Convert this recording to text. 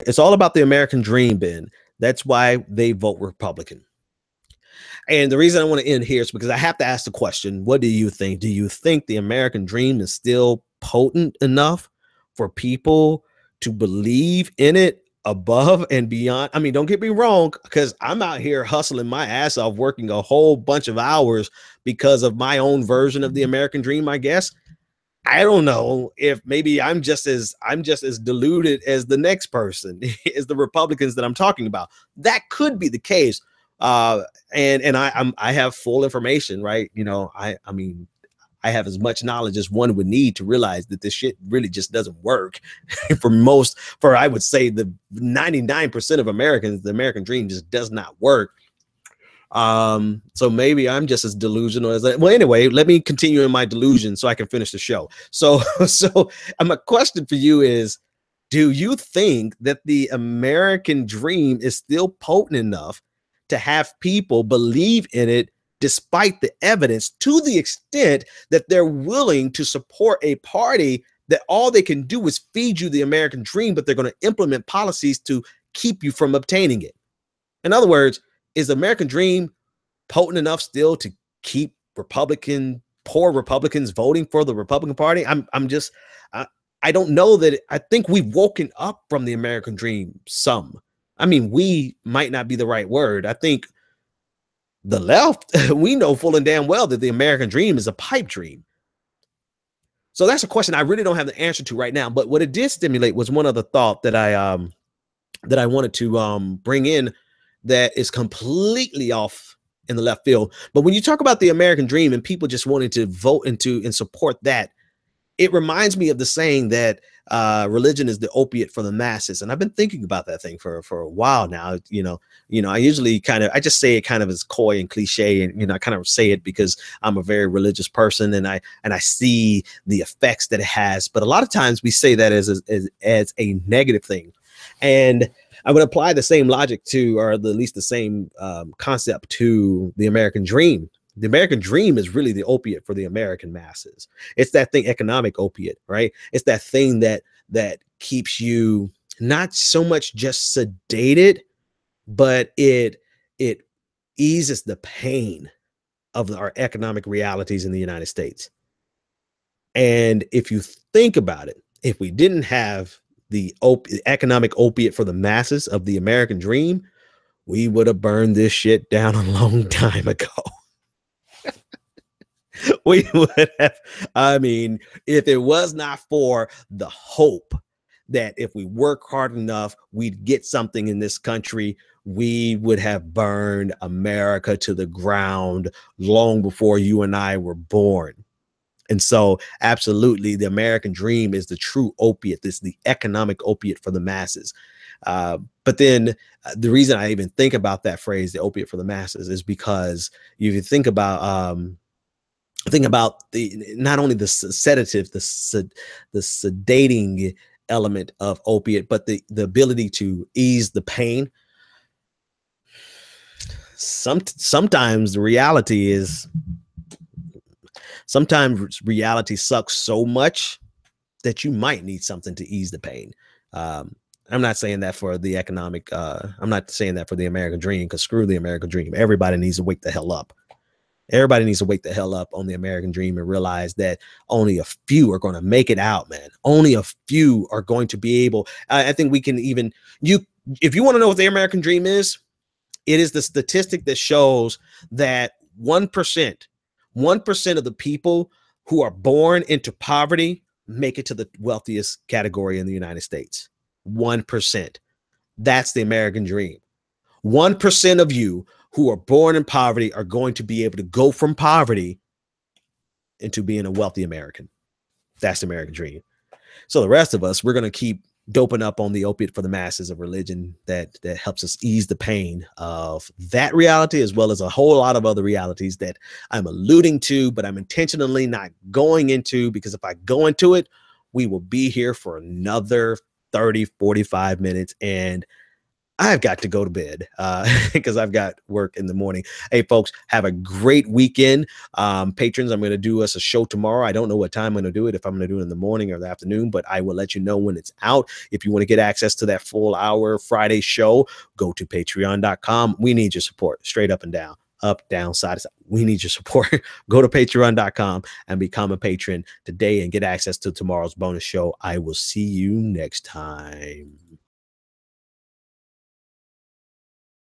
It's all about the American dream, Ben. That's why they vote Republican. And the reason I want to end here is because I have to ask the question, what do you think? Do you think the American dream is still potent enough for people to believe in it above and beyond? I mean, don't get me wrong, because I'm out here hustling my ass off, working a whole bunch of hours because of my own version of the American dream, I guess. I don't know if maybe I'm just as deluded as the next person, as the Republicans that I'm talking about. That could be the case. And I have full information, right? You know, I mean, I have as much knowledge as one would need to realize that this shit really just doesn't work for I would say the 99% of Americans. The American dream just does not work. So maybe I'm just as delusional as that. Well, anyway, let me continue in my delusion so I can finish the show. So my question for you is, do you think that the American dream is still potent enough to have people believe in it despite the evidence, to the extent that they're willing to support a party that all they can do is feed you the American dream, but they're going to implement policies to keep you from obtaining it? In other words, is the American dream potent enough still to keep poor Republicans voting for the Republican Party? I don't know that. I think we've woken up from the American dream some. I mean, we might not be the right word. I think the left, we know full and damn well that the American dream is a pipe dream. So that's a question I really don't have the answer to right now. But what it did stimulate was one other thought that I wanted to bring in that is completely off in the left field. But when you talk about the American dream and people just wanting to vote into and support that, it reminds me of the saying that religion is the opiate for the masses. And I've been thinking about that thing for a while now. You know, I usually I just say it kind of as coy and cliche, and I kind of say it because I'm a very religious person and I see the effects that it has. But a lot of times we say that as a negative thing. And I would apply the same logic to, or at least the same concept to the American dream. The American dream is really the opiate for the American masses. It's that thing, economic opiate, right? It's that thing that keeps you not so much just sedated, but it eases the pain of our economic realities in the United States. And if you think about it, if we didn't have the economic opiate for the masses of the American dream, we would have burned this shit down a long time ago. We would have, I mean, if it was not for the hope that if we work hard enough, we'd get something in this country, we would have burned America to the ground long before you and I were born. And so absolutely, the American dream is the true opiate. This is the economic opiate for the masses. But then the reason I even think about that phrase, the opiate for the masses, is because you think about the not only the sedative, the sedating element of opiate, but the ability to ease the pain. Sometimes reality sucks so much that you might need something to ease the pain. I'm not saying that for the economic, I'm not saying that for the American dream, because screw the American dream. Everybody needs to wake the hell up. Everybody needs to wake the hell up on the American dream and realize that only a few are going to make it out, man. Only a few are going to be able. I think we can even, if you want to know what the American dream is, it is the statistic that shows that 1% of the people who are born into poverty make it to the wealthiest category in the United States. 1%. That's the American dream. 1% of you who are born in poverty are going to be able to go from poverty into being a wealthy American. That's the American dream. So the rest of us, we're going to keep doping up on the opiate for the masses of religion that helps us ease the pain of that reality, as well as a whole lot of other realities that I'm alluding to, but I'm intentionally not going into, because if I go into it, we will be here for another 30, 45 minutes. And I've got to go to bed because I've got work in the morning. Hey, folks, have a great weekend. Patrons, I'm going to do us a show tomorrow. I don't know what time I'm going to do it, if I'm going to do it in the morning or the afternoon, but I will let you know when it's out. If you want to get access to that full hour Friday show, go to patreon.com. We need your support, straight up and down. Up, down, side to side. We need your support. Go to patreon.com and become a patron today and get access to tomorrow's bonus show. I will see you next time.